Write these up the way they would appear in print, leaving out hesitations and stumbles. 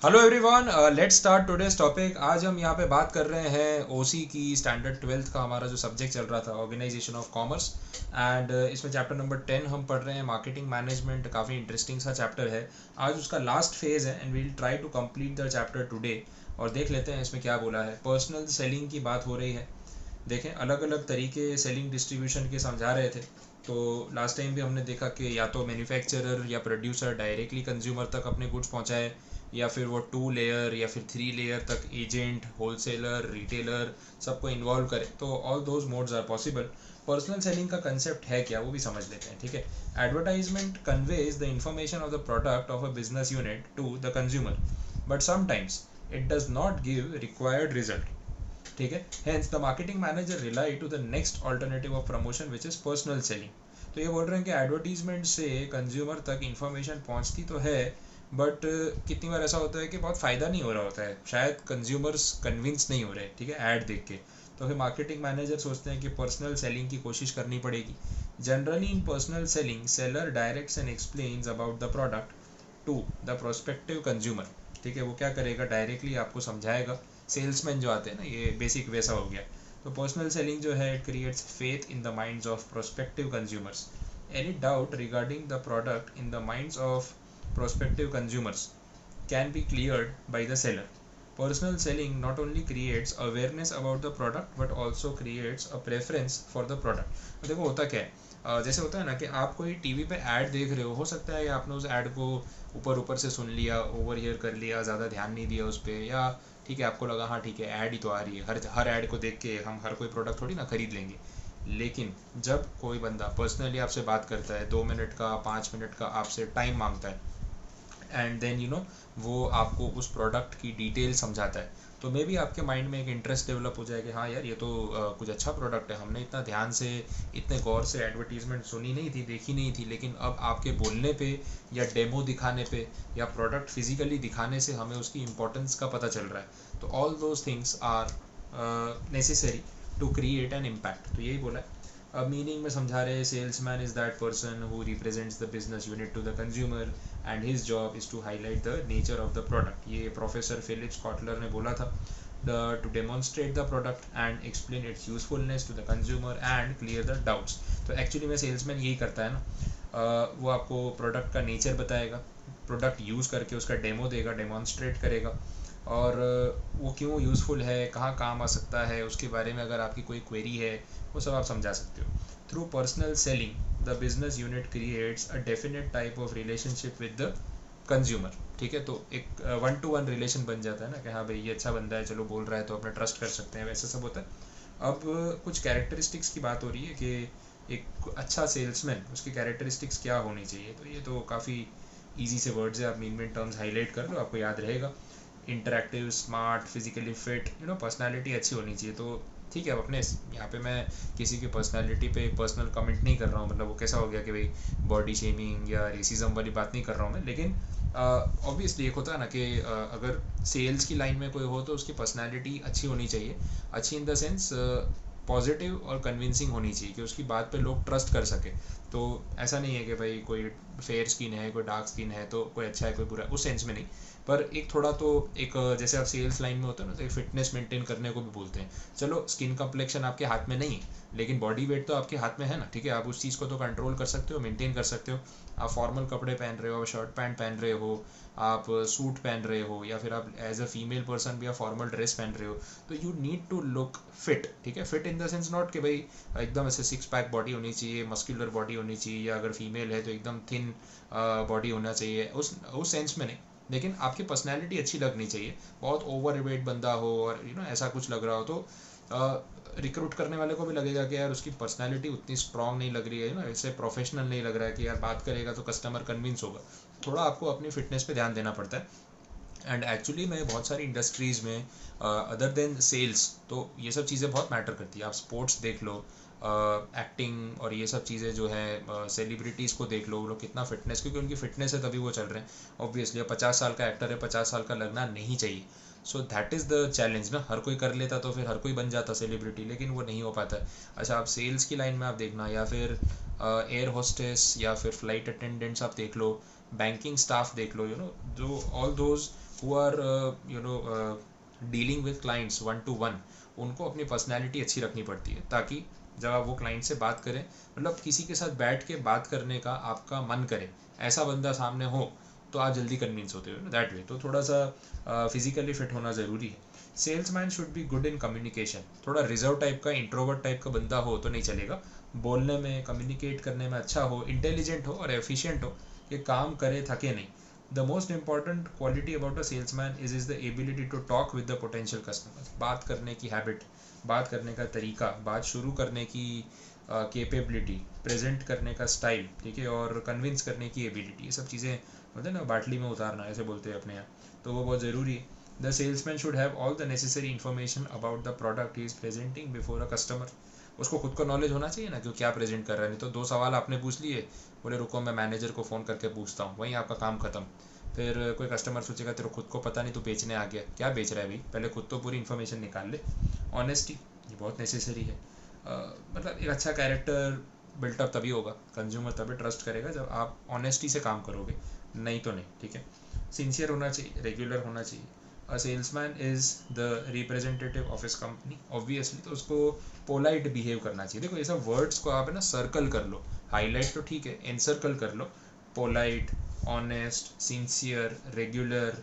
Hello everyone, let's start today's topic. आज हम यहाँ पे बात कर रहे हैं ओसी की स्टैंडर्ड 12th का हमारा जो सब्जेक्ट चल रहा था, ऑर्गेनाइजेशन ऑफ कॉमर्स। एंड इसमें चैप्टर नंबर 10 हम पढ़ रहे हैं, मार्केटिंग मैनेजमेंट। काफ़ी इंटरेस्टिंग सा चैप्टर है। आज उसका लास्ट फेज है and we'll try to complete the chapter today. और देख लेते हैं इसमें क्या बोला है। पर्सनल सेलिंग की बात हो रही है। देखें, अलग अलग तरीके सेलिंग डिस्ट्रीब्यूशन के समझा रहे थे। तो लास्ट टाइम भी हमने देखा कि या तो मैन्युफैक्चरर या प्रोड्यूसर डायरेक्टली कंज्यूमर तक अपने गुड्स पहुंचाए, या फिर वो 2 लेयर या फिर 3 लेयर तक एजेंट, होलसेलर, रिटेलर सबको इन्वॉल्व करे। तो all those modes are possible. Personal selling का कंसेप्ट है क्या, वो भी समझ लेते हैं। ठीक है। Advertisement conveys the information of the product of a business unit to the consumer, but sometimes it does not give required result. ठीक है। Hence the marketing manager rely to the next alternative of promotion which is personal selling. तो ये बोल रहे हैं कि advertisement से consumer तक इंफॉर्मेशन पहुंचती तो है, बट कितनी बार ऐसा होता है कि बहुत फ़ायदा नहीं हो रहा होता है, शायद कंज्यूमर्स कन्विंस नहीं हो रहे। ठीक है, ऐड देख के। तो फिर मार्केटिंग मैनेजर सोचते हैं कि पर्सनल सेलिंग की कोशिश करनी पड़ेगी। Generally in personal selling seller directs and explains about the product to the prospective consumer. ठीक है, वो क्या करेगा, डायरेक्टली आपको समझाएगा। सेल्समैन जो आते हैं ना, ये बेसिक वैसा हो गया। तो पर्सनल सेलिंग जो है, it creates faith in the minds of prospective consumers. Any doubt regarding the product in the minds of prospective consumers can be cleared by the seller. Personal selling not only creates awareness about the product but also creates a preference for the product. तो देखो होता क्या है, जैसे होता है ना कि आप कोई टीवी पे ऐड देख रहे हो सकता है आपने उस ऐड को ऊपर ऊपर से सुन लिया, ओवर हियर कर लिया, ज़्यादा ध्यान नहीं दिया उस पर, या ठीक है आपको लगा हाँ ठीक है ऐड ही तो आ रही है, हर ऐड को देख के हम हर कोई प्रोडक्ट थोड़ी ना खरीद लेंगे। लेकिन जब कोई बंदा पर्सनली आपसे बात करता है, 2 मिनट का 5 मिनट का आपसे टाइम मांगता है, एंड देन वो आपको उस प्रोडक्ट की डिटेल समझाता है, तो मे बी आपके माइंड में एक इंटरेस्ट डेवलप हो जाएगा, हाँ यार ये तो कुछ अच्छा प्रोडक्ट है, हमने इतना ध्यान से इतने गौर से एडवर्टीजमेंट सुनी नहीं थी, देखी नहीं थी, लेकिन अब आपके बोलने पे या डेमो दिखाने पे या प्रोडक्ट फिजिकली दिखाने से हमें उसकी इम्पोर्टेंस का पता चल रहा है। तो all those things are necessary to create an impact. तो यही बोला है। अब मीनिंग में समझा रहे, salesman is that person who represents the business unit to the consumer and his job is to highlight the nature of the product. ये professor Philips Kotler ने बोला था। To demonstrate the product and explain its usefulness to the consumer and clear the doubts. तो actually में salesman यही करता है ना, वो आपको प्रोडक्ट का नेचर बताएगा, प्रोडक्ट यूज़ करके उसका डेमो देगा, डेमोन्स्ट्रेट करेगा, और वो क्यों यूज़फुल है, कहाँ काम आ सकता है, उसके बारे में अगर आपकी कोई क्वेरी है वो सब आप समझा सकते हो। Through personal selling the business unit creates a definite type of relationship with the consumer. ठीक है, तो एक 1 to 1 रिलेशन बन जाता है ना कि हाँ भाई ये अच्छा बंदा है, चलो बोल रहा है तो अपना ट्रस्ट कर सकते हैं, वैसे सब होता है। अब कुछ कैरेक्टरिस्टिक्स की बात हो रही है कि एक अच्छा सेल्समैन, उसकी कैरेक्टरिस्टिक्स क्या होनी चाहिए। तो ये तो काफ़ी ईजी से वर्ड्स है, आप मेन टर्म्स हाईलाइट कर लो, आपको याद रहेगा। Interactive, smart, physically fit, personality अच्छी होनी चाहिए। तो ठीक है, अब अपने यहाँ पे मैं किसी की पर्सनालिटी पे पर्सनल कमेंट नहीं कर रहा हूँ, मतलब वो कैसा हो गया कि भाई बॉडी शेमिंग या रेसिज्म वाली बात नहीं कर रहा हूँ मैं, लेकिन ऑब्वियसली एक होता है ना कि अगर सेल्स की लाइन में कोई हो तो उसकी पर्सनालिटी अच्छी होनी चाहिए। अच्छी इन द सेंस पॉजिटिव और कन्विंसिंग होनी चाहिए कि उसकी बात पे लोग ट्रस्ट कर सके। तो ऐसा नहीं है कि भाई कोई फेयर स्किन है, कोई डार्क स्किन है तो कोई अच्छा है कोई बुरा है, उस सेंस में नहीं। पर एक थोड़ा तो एक जैसे आप सेल्स लाइन में होते हो ना, तो एक फिटनेस मेंटेन करने को भी बोलते हैं। चलो स्किन कम्प्लेक्शन आपके हाथ में नहीं है, लेकिन बॉडी वेट तो आपके हाथ में है ना। ठीक है, आप उस चीज़ को तो कंट्रोल कर सकते हो, मेंटेन कर सकते हो। आप फॉर्मल कपड़े पहन रहे हो, आप शर्ट पैंट पहन रहे हो, आप सूट पहन रहे हो, या फिर आप एज अ फीमेल पर्सन भी आप फॉर्मल ड्रेस पहन रहे हो, तो you need to look fit. ठीक है, fit in the sense not कि भाई एकदम ऐसे 6 पैक बॉडी होनी चाहिए, मस्कुलर बॉडी होनी चाहिए, या अगर फीमेल है तो एकदम थिन बॉडी होना चाहिए, उस सेंस में नहीं। लेकिन आपकी पर्सनैलिटी अच्छी लगनी चाहिए। बहुत ओवर वेट बंदा हो और ऐसा कुछ लग रहा हो तो रिक्रूट करने वाले को भी लगेगा कि यार उसकी पर्सनैलिटी उतनी स्ट्रांग नहीं लग रही है ना, ऐसे प्रोफेशनल नहीं लग रहा है कि यार बात करेगा तो कस्टमर कन्विंस होगा। थोड़ा आपको अपनी फिटनेस पे ध्यान देना पड़ता है। एंड एक्चुअली में बहुत सारी इंडस्ट्रीज़ में अदर देन सेल्स तो ये सब चीज़ें बहुत मैटर करती है। आप स्पोर्ट्स देख लो, एक्टिंग और ये सब चीज़ें जो है, सेलिब्रिटीज़ को देख लो, वो लोग कितना फिटनेस, क्योंकि उनकी फिटनेस है तभी वो चल रहे हैं। ऑब्वियसली 50 साल का एक्टर है, 50 साल का लगना नहीं चाहिए। So that is the challenge ना, हर कोई कर लेता तो फिर हर कोई बन जाता सेलिब्रिटी, लेकिन वो नहीं हो पाता है। अच्छा, आप सेल्स की लाइन में आप देखना, या फिर एयर होस्टेस या फिर फ्लाइट अटेंडेंट्स आप देख लो, बैंकिंग स्टाफ देख लो, जो all those who are dealing with clients 1-to-1, उनको अपनी पर्सनैलिटी अच्छी रखनी पड़ती है, ताकि जब आप वो क्लाइंट से बात करें, मतलब किसी के साथ बैठ के बात करने का आपका मन करे, ऐसा बंदा सामने हो तो आप जल्दी कन्विंस होते हो दैट वे। तो थोड़ा सा फिजिकली फिट होना ज़रूरी है। Salesman should be good in communication, थोड़ा रिजर्व टाइप का, इंट्रोवर्ट टाइप का बंदा हो तो नहीं चलेगा। बोलने में, कम्युनिकेट करने में अच्छा हो, इंटेलिजेंट हो और एफिशिएंट हो, कि काम करे थके नहीं। The most important quality about a salesman is the ability to talk with the potential customers, बात करने की हैबिट, बात करने का तरीका, बात शुरू करने की कैपेबिलिटी, प्रेजेंट करने का स्टाइल, ठीक है, और कन्विंस करने की एबिलिटी, ये सब चीज़ें होते हैं ना, बाटली में उतारना ऐसे बोलते हैं अपने यहाँ, तो वो बहुत ज़रूरी है। The salesman should have all the necessary information about the product he is presenting before a customer, उसको खुद को नॉलेज होना चाहिए ना कि क्या प्रेजेंट कर रहा है। नहीं तो 2 सवाल आपने पूछ लिए, बोले रुको मैं मैनेजर को फ़ोन करके पूछता हूँ, वहीं आपका काम खत्म। फिर कोई कस्टमर सोचेगा तेरे खुद को पता नहीं, तू बेचने आ गया, क्या बेच रहा है भाई, पहले खुद तो पूरी इन्फॉर्मेशन निकाल ले। ऑनेस्टी ये बहुत नेसेसरी है। मतलब एक अच्छा कैरेक्टर बिल्टअप तभी होगा, कंज्यूमर तभी ट्रस्ट करेगा जब आप ऑनेस्टी से काम करोगे, नहीं तो नहीं, ठीक है। सिंसियर होना चाहिए, रेगुलर होना चाहिए। अ salesman is the representative of his company, obviously, तो उसको पोलाइट बिहेव करना चाहिए। देखो ये सब वर्ड्स को आप है ना सर्कल कर लो, हाईलाइट तो ठीक है, एनसर्कल कर लो। पोलाइट, ऑनेस्ट, सिंसियर, रेगुलर,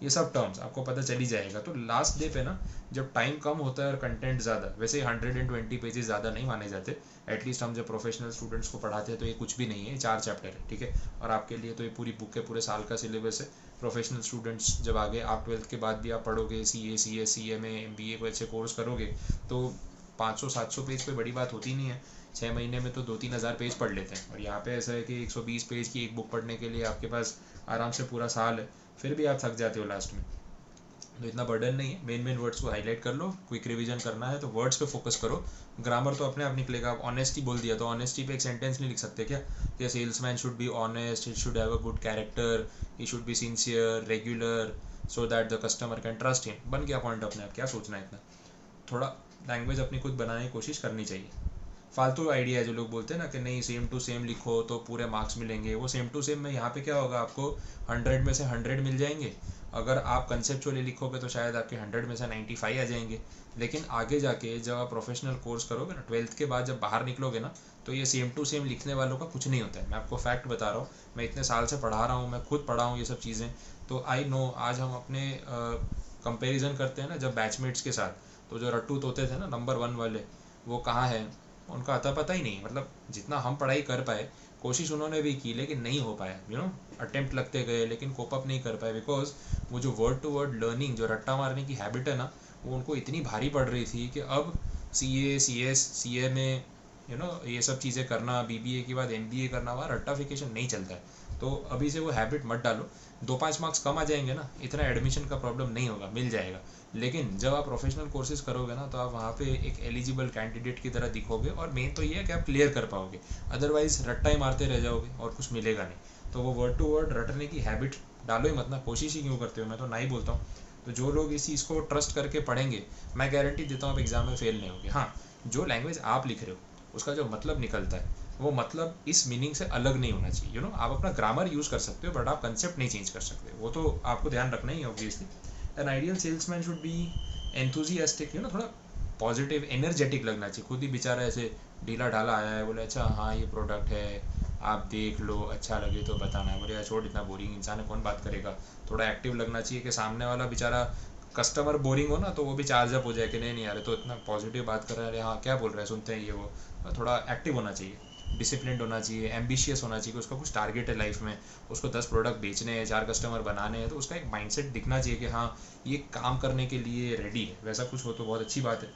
ये सब टर्म्स आपको पता चली जाएगा। तो लास्ट डे पे ना, जब टाइम कम होता है और कंटेंट ज़्यादा, वैसे 120 पेजेस ज़्यादा नहीं माने जाते, एटलीस्ट हम जब प्रोफेशनल स्टूडेंट्स को पढ़ाते हैं तो ये कुछ भी नहीं है, 4 चैप्टर है, ठीक है। और आपके लिए तो ये पूरी बुक है, पूरे साल का सिलेबस है। प्रोफेशनल स्टूडेंट्स जब आगे आप 12th के बाद भी आप पढ़ोगे, CA, MBA को अच्छे कोर्स करोगे, तो 500-700 पेज पे बड़ी बात होती नहीं है। 6 महीने में तो 2-3 हज़ार पेज पढ़ लेते हैं, और यहाँ पे ऐसा है कि 120 पेज की एक बुक पढ़ने के लिए आपके पास आराम से पूरा साल है, फिर भी आप थक जाते हो लास्ट में। तो इतना बर्डन नहीं है, मेन वर्ड्स को हाईलाइट कर लो, क्विक रिवीजन करना है तो वर्ड्स पे फोकस करो, ग्रामर तो अपने आप निकलेगा। आप ऑनेस्टी बोल दिया तो ऑनेस्टी पे एक सेंटेंस नहीं लिख सकते क्या, कि salesman should be honest, he should have a good character, he should be sincere, regular, so that the customer can trust him, बन गया पॉइंट अपने आप, क्या सोचना है इतना। थोड़ा लैंग्वेज अपनी खुद बनाने की कोशिश करनी चाहिए। फालतू आइडिया है जो लोग बोलते हैं ना कि नहीं सेम टू सेम लिखो तो पूरे मार्क्स मिलेंगे, वो सेम टू सेम में यहाँ पे क्या होगा, आपको 100 में से 100 मिल जाएंगे। अगर आप कंसेप्चुअली लिखोगे तो शायद आपके 100 में से 95 आ जाएंगे। लेकिन आगे जाके जब आप प्रोफेशनल कोर्स करोगे ना, 12th के बाद जब बाहर निकलोगे ना, तो ये सेम टू सेम लिखने वालों का कुछ नहीं होता है। मैं आपको फैक्ट बता रहा हूँ, मैं इतने साल से पढ़ा रहा हूँ, मैं खुद पढ़ा हूँ ये सब चीज़ें, तो आई नो। आज हम अपने कंपेरिजन करते हैं ना जब बैचमेट्स के साथ, तो जो रट्टू तोते थे ना नंबर 1 वाले, वो कहाँ हैं, उनका अता पता ही नहीं। मतलब जितना हम पढ़ाई कर पाए, कोशिश उन्होंने भी की, लेकिन नहीं हो पाया, अटेम्प्ट लगते गए लेकिन कोप अप नहीं कर पाए, बिकॉज वो जो वर्ड टू वर्ड लर्निंग, जो रट्टा मारने की हैबिट है ना, वो उनको इतनी भारी पड़ रही थी कि अब CA, CS, CA में ये सब चीज़ें करना, BBA के बाद MBA करना, वहाँ रट्टाफिकेशन नहीं चलता है। तो अभी से वो हैबिट मत डालो। 2-5 मार्क्स कम आ जाएंगे ना, इतना एडमिशन का प्रॉब्लम नहीं होगा, मिल जाएगा। लेकिन जब आप प्रोफेशनल कोर्सेज करोगे ना, तो आप वहाँ पे एक एलिजिबल कैंडिडेट की तरह दिखोगे, और मेन तो ये है कि आप क्लियर कर पाओगे। अदरवाइज रट्टा ही मारते रह जाओगे और कुछ मिलेगा नहीं। तो वो वर्ड टू वर्ड रटने की हैबिट डालो ही मत ना, कोशिश ही क्यों करते हो, मैं तो ना ही बोलता हूँ। तो जो लोग इस चीज़ को ट्रस्ट करके पढ़ेंगे, मैं गारंटी देता हूँ आप एग्जाम में फेल नहीं होगे। हाँ, जो लैंग्वेज आप लिख रहे हो उसका जो मतलब निकलता है, वो मतलब इस मीनिंग से अलग नहीं होना चाहिए। आप अपना ग्रामर यूज़ कर सकते हो, बट आप कंसेप्ट नहीं चेंज कर सकते, वो तो आपको ध्यान रखना ही है obviously. An ideal salesman should be enthusiastic, थोड़ा पॉजिटिव, एनर्जेटिक लगना चाहिए। खुद ही बेचारा ऐसे ढीला ढाला आया है, बोले अच्छा हाँ ये प्रोडक्ट है, आप देख लो, अच्छा लगे तो बताना। बोले यार छोड़, इतना बोरिंग इंसान है, कौन बात करेगा। थोड़ा एक्टिव लगना चाहिए कि सामने वाला बेचारा कस्टमर बोरिंग हो ना, तो वो भी चार्ज अप हो जाए कि नहीं नहीं यार तो इतना पॉजिटिव बात कर रहा है, अरे हाँ क्या बोल रहे हैं, सुनते हैं ये वो। थोड़ा एक्टिव होना चाहिए, डिसिप्लिन होना चाहिए, एम्बिशियस होना चाहिए कि उसका कुछ टारगेट है लाइफ में, उसको 10 प्रोडक्ट बेचने हैं, 4 कस्टमर बनाने हैं, तो उसका एक माइंडसेट दिखना चाहिए कि हाँ ये काम करने के लिए रेडी है। वैसा कुछ हो तो बहुत अच्छी बात है।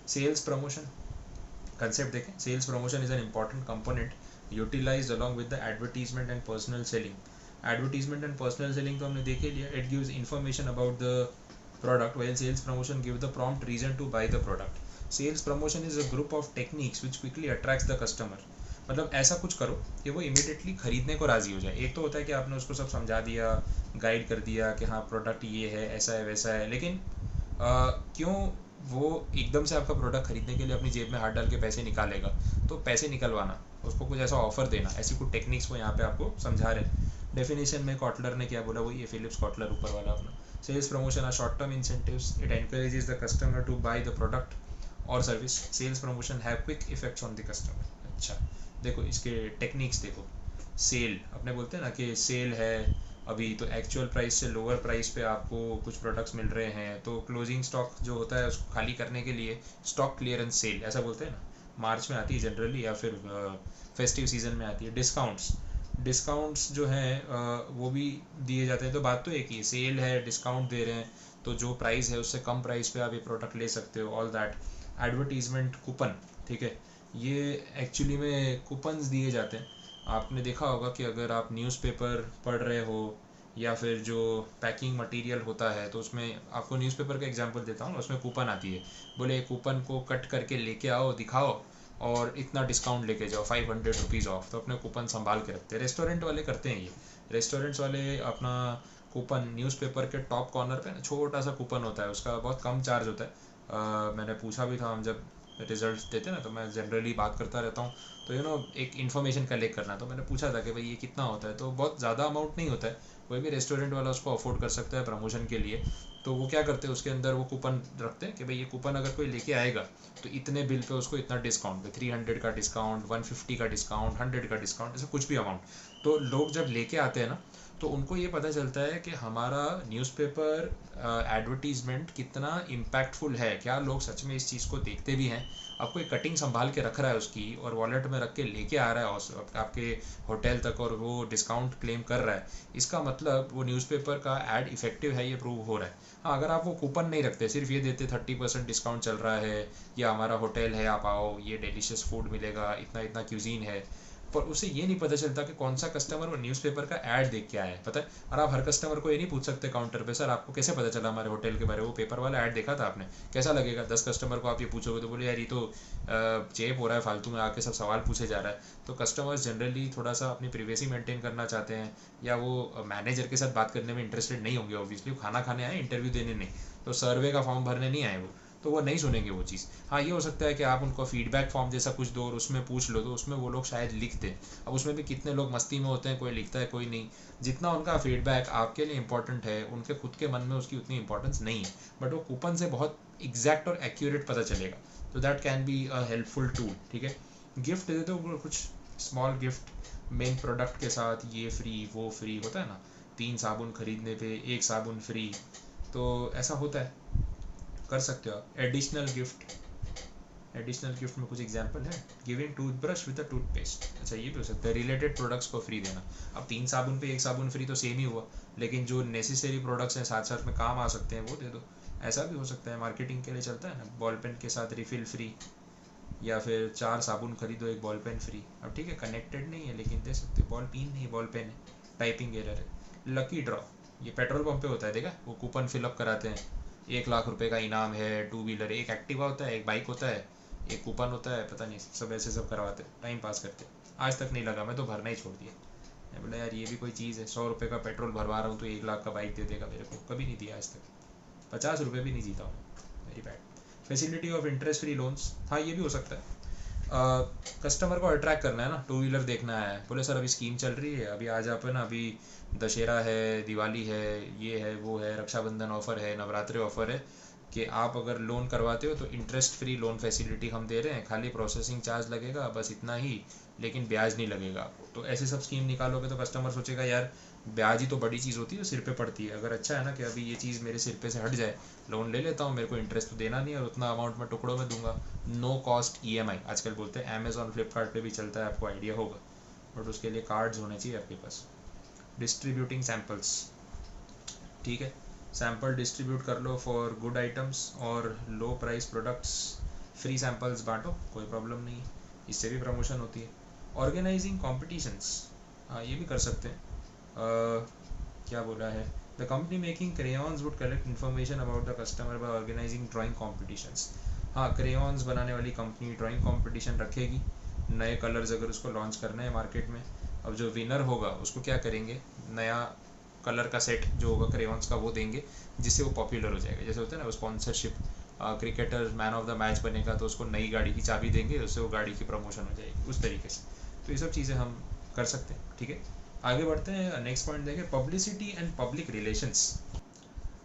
सेल्स प्रमोशन कंसेप्ट देखें, sales promotion is an important component utilised along with the advertisement and personal selling. Advertisement and personal selling तो हमने देख ही लिया, it gives information about the product, while sales promotion give the prompt reason to buy the product. Sales promotion is a group of techniques which quickly attracts the customer. मतलब ऐसा कुछ करो कि वो इमीडिएटली खरीदने को राजी हो जाए। एक तो होता है कि आपने उसको सब समझा दिया, गाइड कर दिया कि हाँ प्रोडक्ट ये है, ऐसा है वैसा है, लेकिन क्यों वो एकदम से आपका प्रोडक्ट खरीदने के लिए अपनी जेब में हाथ डाल के पैसे निकालेगा। तो पैसे निकलवाना, उसको कुछ ऐसा ऑफर देना, ऐसी कुछ टेक्निक्स वो यहाँ पे आपको समझा रहे हैं। डेफिनेशन में कॉटलर ने क्या बोला, वो ये फिलिप्स कॉटलर ऊपर वाला अपना, sales promotion are short term incentives, it encourages the customer to buy the product और service, sales promotion have quick effects on the customer. अच्छा देखो इसके टेक्निक्स देखो, सेल अपने बोलते हैं ना कि सेल है अभी तो एक्चुअल प्राइस से लोअर प्राइस पे आपको कुछ प्रोडक्ट्स मिल रहे हैं, तो क्लोजिंग स्टॉक जो होता है उसको खाली करने के लिए स्टॉक क्लियरेंस सेल ऐसा बोलते हैं ना, मार्च में आती है जनरली या फिर फेस्टिव सीजन में आती है। डिस्काउंट्स जो हैं वो भी दिए जाते हैं, तो बात तो एक ही सेल है, डिस्काउंट दे रहे हैं, तो जो प्राइस है उससे कम प्राइस पे आप ये प्रोडक्ट ले सकते हो, ऑल दैट। एडवर्टीजमेंट कूपन, ठीक है, ये एक्चुअली में कूपन्स दिए जाते हैं। आपने देखा होगा कि अगर आप न्यूज़पेपर पढ़ रहे हो या फिर जो पैकिंग मटेरियल होता है तो उसमें आपको न्यूज़पेपर का एग्जांपल देता हूँ, उसमें कूपन आती है, बोले कूपन को कट करके लेके आओ, दिखाओ और इतना डिस्काउंट लेके जाओ, 500 रुपीज़ ऑफ, तो अपने कूपन संभाल के रखते हैं। रेस्टोरेंट वाले करते हैं ये, रेस्टोरेंट्स वाले अपना कूपन न्यूज़पेपर के टॉप कॉर्नर पे ना छोटा सा कूपन होता है, उसका बहुत कम चार्ज होता है। मैंने पूछा भी था, हम जब रिजल्ट्स देते ना तो मैं जनरली बात करता रहता हूँ, तो एक इन्फॉर्मेशन कलेक्ट करना, तो मैंने पूछा था कि भाई ये कितना होता है, तो बहुत ज़्यादा अमाउंट नहीं होता है, कोई भी रेस्टोरेंट वाला उसको अफोर्ड कर सकता है प्रमोशन के लिए। तो वो क्या करते हैं, उसके अंदर वो कूपन रखते हैं कि भाई ये कूपन अगर कोई लेके आएगा तो इतने बिल पे उसको इतना डिस्काउंट पे, 300 का डिस्काउंट, 150 का डिस्काउंट, 100 का डिस्काउंट, ऐसा कुछ भी अमाउंट। तो लोग जब लेके आते हैं ना तो उनको ये पता चलता है कि हमारा न्यूज़पेपर एडवर्टीजमेंट कितना इम्पैक्टफुल है, क्या लोग सच में इस चीज़ को देखते भी हैं। आपको एक कटिंग संभाल के रख रहा है उसकी और वॉलेट में रख के लेके आ रहा है आपके होटल तक और वो डिस्काउंट क्लेम कर रहा है, इसका मतलब वो न्यूज़पेपर का एड इफेक्टिव है, ये प्रूव हो रहा है। हाँ, अगर आप वो कूपन नहीं रखते, सिर्फ ये देते 30% डिस्काउंट चल रहा है, या हमारा होटल है आप आओ, ये डिलीशियस फूड मिलेगा, इतना इतना क्यूजीन है, पर उसे ये नहीं पता चलता कि कौन सा कस्टमर वो न्यूज़पेपर का ऐड देख के आया है, पता है। और आप हर कस्टमर को ये नहीं पूछ सकते काउंटर पे, सर आपको कैसे पता चला हमारे होटल के बारे में, वो पेपर वाला ऐड देखा था आपने, कैसा लगेगा। 10 कस्टमर को आप ये पूछोगे तो बोले यार ये तो चेप हो रहा है, फालतू में आके सब सवाल पूछे जा रहा है। तो कस्टमर्स जनरली थोड़ा सा अपनी प्रिवेसी मेंटेन करना चाहते हैं, या वो मैनेजर के साथ बात करने में इंटरेस्टेड नहीं होंगे, ऑब्वियसली खाना खाने आए, इंटरव्यू देने नहीं, तो सर्वे का फॉर्म भरने नहीं आए वो, तो वो नहीं सुनेंगे वो चीज़। हाँ, ये हो सकता है कि आप उनको फीडबैक फॉर्म जैसा कुछ दो और उसमें पूछ लो, तो उसमें वो लोग शायद लिख दें। अब उसमें भी कितने लोग मस्ती में होते हैं, कोई लिखता है कोई नहीं। जितना उनका फीडबैक आपके लिए इंपॉर्टेंट है, उनके खुद के मन में उसकी उतनी इंपॉर्टेंस नहीं है, बट वो कूपन से बहुत एग्जैक्ट और एक्यूरेट पता चलेगा, तो that can be a helpful tool. ठीक है, गिफ्ट दे देते हो कुछ स्मॉल गिफ्ट, मेन प्रोडक्ट के साथ ये फ्री वो फ्री होता है ना, 3 साबुन खरीदने पे 1 साबुन फ्री, तो ऐसा होता है, कर सकते हो आप। एडिशनल गिफ्ट में कुछ एग्जांपल है, giving toothbrush with a toothpaste, अच्छा ये भी हो सकता है, रिलेटेड प्रोडक्ट्स को फ्री देना। अब 3 साबुन पे 1 साबुन फ्री तो सेम ही हुआ, लेकिन जो नेसेसरी प्रोडक्ट्स हैं साथ साथ में काम आ सकते हैं वो दे दो, ऐसा भी हो सकता है, मार्केटिंग के लिए चलता है ना। बॉल पेन के साथ रिफिल फ्री, या फिर 4 साबुन खरीदो 1 बॉल पेन फ्री। अब ठीक है कनेक्टेड नहीं है लेकिन दे सकते हो, बॉल पेन नहीं बॉल पेन है, टाइपिंग एरर है। लकी ड्रॉ, ये पेट्रोल पंप पे होता है, देखा वो कूपन फिलअप कराते हैं, 1 लाख रुपए का इनाम है, 2 व्हीलर, एक एक्टिवा होता है, एक बाइक होता है, एक कूपन होता है, पता नहीं सब ऐसे सब करवाते टाइम पास करते। आज तक नहीं लगा, मैं तो भरना ही छोड़ दिया, मैं बोला यार ये भी कोई चीज़ है, 100 रुपये का पेट्रोल भरवा रहा हूँ तो 1 लाख का बाइक दे देगा मेरे को, कभी नहीं दिया आज तक, 50 रुपये भी नहीं जीता हूँ, very bad. Facility of interest free loans, हाँ ये भी हो सकता है। कस्टमर को अट्रैक्ट करना है ना, 2 व्हीलर देखना है, बोले सर अभी स्कीम चल रही है, अभी आज आप है ना, अभी दशहरा है, दिवाली है, ये है वो है, रक्षाबंधन ऑफर है, नवरात्रि ऑफर है, कि आप अगर लोन करवाते हो तो इंटरेस्ट फ्री लोन फैसिलिटी हम दे रहे हैं, खाली प्रोसेसिंग चार्ज लगेगा बस इतना ही, लेकिन ब्याज नहीं लगेगा आपको। तो ऐसे सब स्कीम निकालोगे तो कस्टमर सोचेगा यार ब्याज ही तो बड़ी चीज़ होती है, सिर पे पड़ती है, अगर अच्छा है ना कि अभी ये चीज़ मेरे सिर पे से हट जाए, लोन ले लेता हूँ, मेरे को इंटरेस्ट तो देना नहीं है और उतना अमाउंट मैं टुकड़ों में दूंगा। नो कॉस्ट ईएमआई आजकल बोलते हैं, अमेजॉन फ्लिपकार्ट पे भी चलता है, आपको आइडिया होगा, बट उसके लिए कार्ड्स होने चाहिए आपके पास। डिस्ट्रीब्यूटिंग सैम्पल्स, ठीक है, सैम्पल डिस्ट्रीब्यूट कर लो फॉर गुड आइटम्स और low price products, free samples बांटो, कोई प्रॉब्लम नहीं है, इससे भी प्रमोशन होती है। ऑर्गेनाइजिंग कॉम्पिटिशन्स, हाँ ये भी कर सकते हैं। क्या बोला है, the company making crayons would collect information about the customer by organising drawing competitions. हाँ, क्रेयॉन्स बनाने वाली कंपनी ड्राइंग कॉम्पिटिशन रखेगी, नए कलर्स अगर उसको लॉन्च करना है मार्केट में। अब जो विनर होगा उसको क्या करेंगे, नया कलर का सेट जो होगा क्रेयॉन्स का वो देंगे, जिससे वो पॉपुलर हो जाएगा। जैसे होता है ना वो sponsorship, cricketer man of the match बनेगा तो उसको नई गाड़ी की चाबी देंगे, उससे वो गाड़ी की प्रमोशन हो जाएगी, उस तरीके से। तो ये सब चीज़ें हम कर सकते हैं, ठीक है। आगे बढ़ते हैं, नेक्स्ट पॉइंट देखें, पब्लिसिटी एंड पब्लिक रिलेशंस।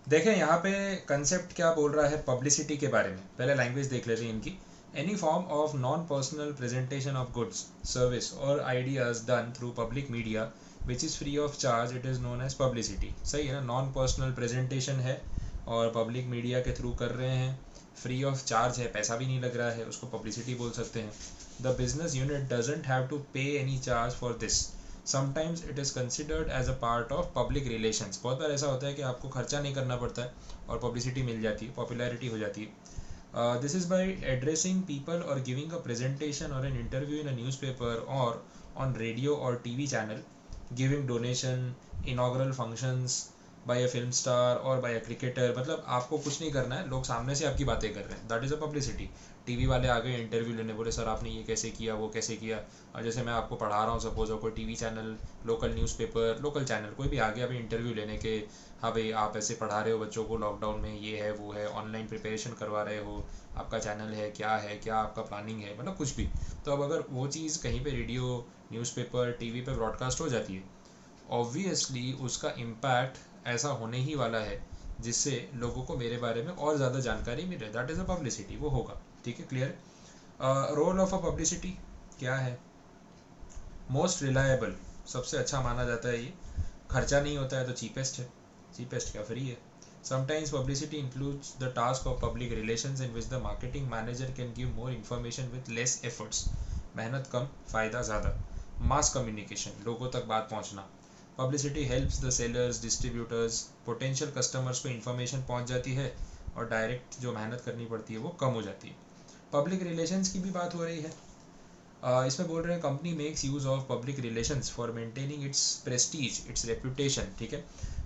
देखें यहाँ पे कंसेप्ट क्या बोल रहा है पब्लिसिटी के बारे में, पहले लैंग्वेज देख लेते हैं इनकी। Any form of non personal presentation of goods, service और ideas done through public media which is free of charge, it is known as publicity. सही है ना, नॉन पर्सनल प्रेजेंटेशन है और पब्लिक मीडिया के थ्रू कर रहे हैं, फ्री ऑफ चार्ज है, पैसा भी नहीं लग रहा है, उसको पब्लिसिटी बोल सकते हैं। The business unit doesn't have to pay any charge for this, sometimes it is considered as a part of public relations. बहुत बार ऐसा होता है कि आपको खर्चा नहीं करना पड़ता है और पब्लिसिटी मिल जाती है, पॉपुलैरिटी हो जाती है। This is by addressing people or giving a presentation or an interview in a news paper or on radio or TV channel, giving donation, inaugural functions by a film star or by a cricketer. मतलब आपको कुछ नहीं करना है, लोग सामने से आपकी बातें कर रहे हैं, that is a publicity. TV वाले आ गए इंटरव्यू लेने, बोले सर आपने ये कैसे किया, वो कैसे किया। और जैसे मैं आपको पढ़ा रहा हूँ सपोज, और कोई TV channel, local newspaper, local channel कोई भी आ गया अभी इंटरव्यू लेने के, हाँ भाई आप ऐसे पढ़ा रहे हो बच्चों को लॉकडाउन में, ये है वो है, ऑनलाइन प्रिपरेशन करवा रहे हो, आपका चैनल है, क्या आपका प्लानिंग है, मतलब कुछ भी। तो अब अगर वो चीज़ कहीं पे रेडियो, न्यूज़पेपर, टीवी पे ब्रॉडकास्ट हो जाती है, ऑब्वियसली उसका इम्पैक्ट ऐसा होने ही वाला है जिससे लोगों को मेरे बारे में और ज़्यादा जानकारी मिले, दैट इज़ अ पब्लिसिटी, वो होगा। ठीक है, clear. Role of a publicity क्या है? मोस्ट रिलायबल, सबसे अच्छा माना जाता है ये, खर्चा नहीं होता है तो चीपेस्ट है, चीपेस्ट क्या फ्री है। Sometimes publicity includes the task of public relations in which the marketing manager can give more information with less efforts, मेहनत कम फ़ायदा ज़्यादा। मास कम्युनिकेशन, लोगों तक बात पहुंचना, publicity helps the sellers, distributors, potential customers को इन्फॉर्मेशन पहुंच जाती है और डायरेक्ट जो मेहनत करनी पड़ती है वो कम हो जाती है। पब्लिक रिलेशंस की भी बात हो रही है, इसमें बोल रहे हैं company makes use of public relations for maintaining its prestige, its reputation. ठीक है,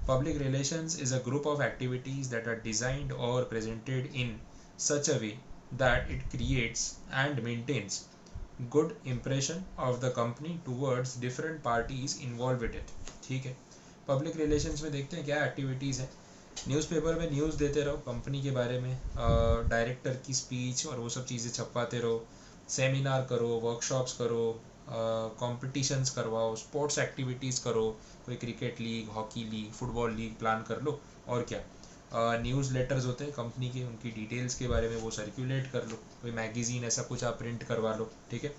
public relations is a group of activities that are designed और presented in such a way that it creates and maintains good impression of the company towards different parties involved with it। ठीक है, public relations में देखते हैं क्या activities हैं। Newspaper में news देते रहो कंपनी के बारे में, डायरेक्टर की स्पीच और वो सब चीज़ें छपवाते रहो, सेमिनार करो, वर्कशॉप्स करो, कॉम्पिटिशन्स करवाओ, स्पोर्ट्स एक्टिविटीज़ करो, कोई cricket league, hockey league, football league plan कर लो, और क्या। न्यूज़ लेटर्स होते हैं कंपनी के, उनकी डिटेल्स के बारे में वो सर्कुलेट कर लो, कोई मैगजीन ऐसा कुछ आप प्रिंट करवा लो। ठीक है,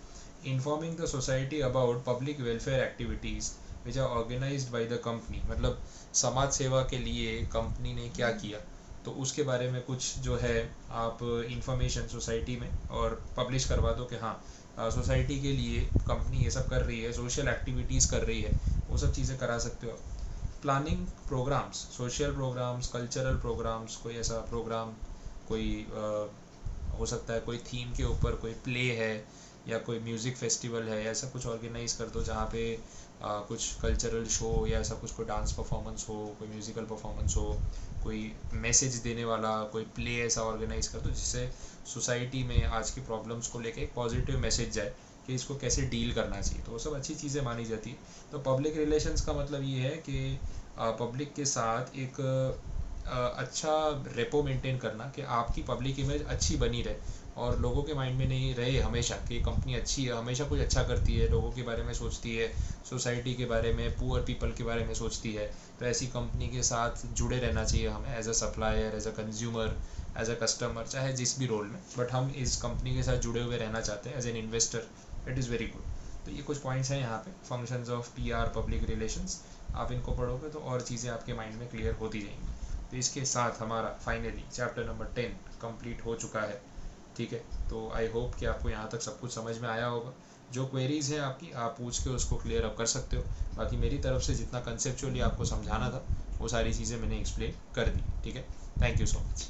informing the society about public welfare activities which are organised by the company, मतलब समाज सेवा के लिए कंपनी ने क्या किया, तो उसके बारे में कुछ जो है आप इंफॉर्मेशन सोसाइटी में और पब्लिश करवा दो कि हाँ सोसाइटी के लिए कंपनी ये सब कर रही है, सोशल एक्टिविटीज़ कर रही है, वो सब चीज़ें करा सकते हो आप। Planning programmes, social programmes, cultural programmes, कोई ऐसा प्रोग्राम, कोई हो सकता है कोई थीम के ऊपर कोई प्ले है या कोई म्यूज़िक फेस्टिवल है, ऐसा कुछ ऑर्गेनाइज कर दो जहाँ पे कुछ कल्चरल शो या ऐसा कुछ, कोई डांस परफॉर्मेंस हो, कोई म्यूज़िकल परफॉर्मेंस हो, कोई मैसेज देने वाला कोई प्ले ऐसा ऑर्गेनाइज कर दो जिससे सोसाइटी में आज की प्रॉब्लम्स को लेके एक पॉजिटिव मैसेज जाए कि इसको कैसे डील करना चाहिए, तो वो सब अच्छी चीज़ें मानी जाती है। तो पब्लिक रिलेशंस का मतलब ये है कि पब्लिक के साथ एक अच्छा रेपो मेंटेन करना, कि आपकी पब्लिक इमेज अच्छी बनी रहे और लोगों के माइंड में नहीं रहे हमेशा कि कंपनी अच्छी है, हमेशा कुछ अच्छा करती है, लोगों के बारे में सोचती है, सोसाइटी के बारे में, पुअर पीपल के बारे में सोचती है। तो ऐसी कंपनी के साथ जुड़े रहना चाहिए हमें, as a supplier, as a consumer, as a customer, चाहे जिस भी रोल में, बट हम इस कंपनी के साथ जुड़े हुए रहना चाहते हैं as an investor, it is very good. तो ये कुछ पॉइंट्स हैं यहाँ पे, functions of PR, public relations. आप इनको पढ़ोगे तो और चीज़ें आपके माइंड में क्लियर होती जाएंगी। तो इसके साथ हमारा फाइनली चैप्टर नंबर 10 कंप्लीट हो चुका है। ठीक है, तो आई होप कि आपको यहाँ तक सब कुछ समझ में आया होगा। जो क्वेरीज़ हैं आपकी, आप पूछ के उसको क्लियर अप कर सकते हो। बाकी मेरी तरफ से जितना कंसेप्चुअली आपको समझाना था वो सारी चीज़ें मैंने एक्सप्लेन कर दी। ठीक है, थैंक यू सो मच।